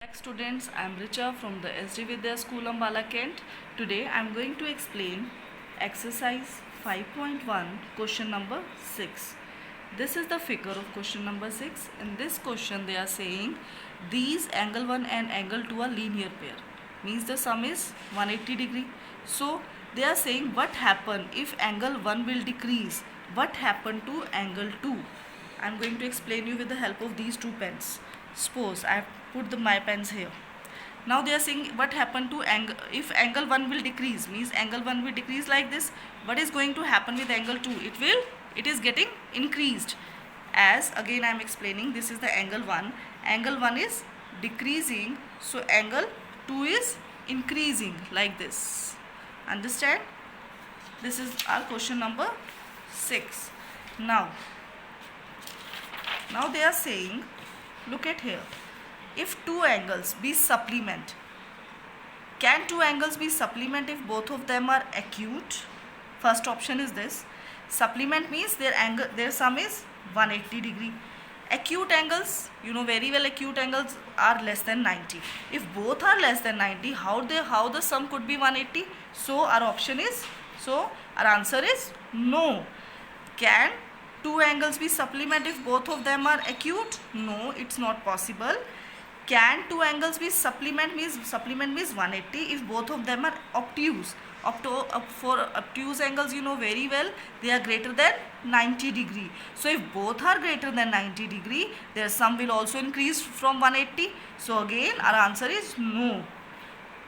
Students, I am Richa from the SD Vidya School Ambala Kent. Today I am going to explain exercise 5.1 question number 6. This is the figure of question number 6. In this question they are saying these angle 1 and angle 2 are linear pair. Means the sum is 180 degree. So they are saying what happen if angle 1 will decrease? What happen to angle 2? I am going to explain you with the help of these two pens. Suppose I have put my pens here. Now they are saying what happened to angle if angle 1 will decrease, means angle 1 will decrease like this. What is going to happen with angle 2? It is getting increased. As again I am explaining, this is the angle 1. Angle 1 is decreasing, so angle 2 is increasing like this. Understand? This is our question number 6. Now they are saying, look at here. If two angles be supplement, can two angles be supplement if both of them are acute? First option is this. Supplement means their sum is 180 degree. Acute angles, you know very well, acute angles are less than 90. If both are less than 90, how the sum could be 180? So our answer is no. Can two angles be supplement if both of them are acute? No, it's not possible. Can two angles be supplement means 180 if both of them are obtuse. For obtuse angles, you know very well, they are greater than 90 degree. So if both are greater than 90 degree, their sum will also increase from 180. So again our answer is no.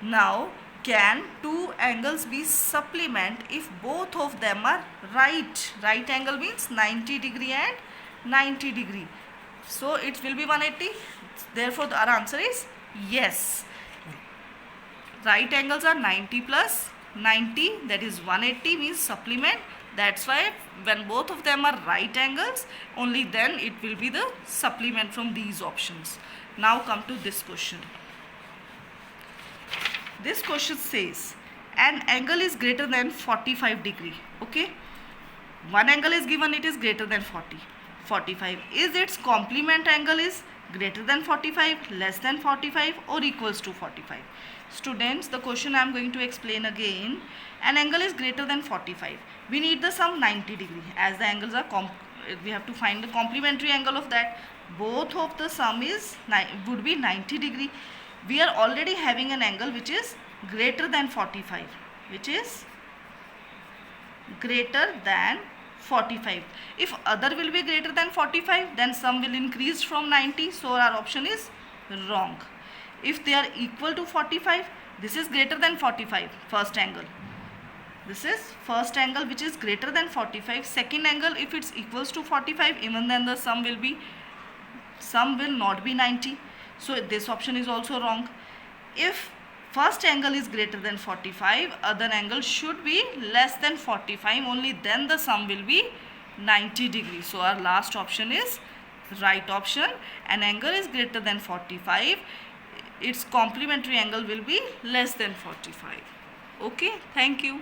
Now can two angles be supplement if both of them are right? Right angle means 90 degree and 90 degree. So it will be 180. Therefore our answer is yes. Right angles are 90 plus 90, that is 180, means supplement. That's why when both of them are right angles, only then it will be the supplement from these options. Now come to this question. This question says an angle is greater than 45 degree. Okay, one angle is given, it is greater than 45. Is its complement angle is greater than 45, less than 45, or equals to 45? Students, the question I am going to explain again. An angle is greater than 45. We need the sum 90 degree. As the angles are we have to find the complementary angle of that. Both of the sum would be 90 degree. We are already having an angle which is greater than 45, which is greater than 45. If other will be greater than 45, then sum will increase from 90. So our option is wrong. If they are equal to 45, this is greater than 45, first angle. This is first angle which is greater than 45. Second angle, if it's equals to 45, even then the sum will not be 90. So this option is also wrong. If first angle is greater than 45, other angle should be less than 45, only then the sum will be 90 degrees. So our last option is right option. An angle is greater than 45, its complementary angle will be less than 45. Okay, thank you.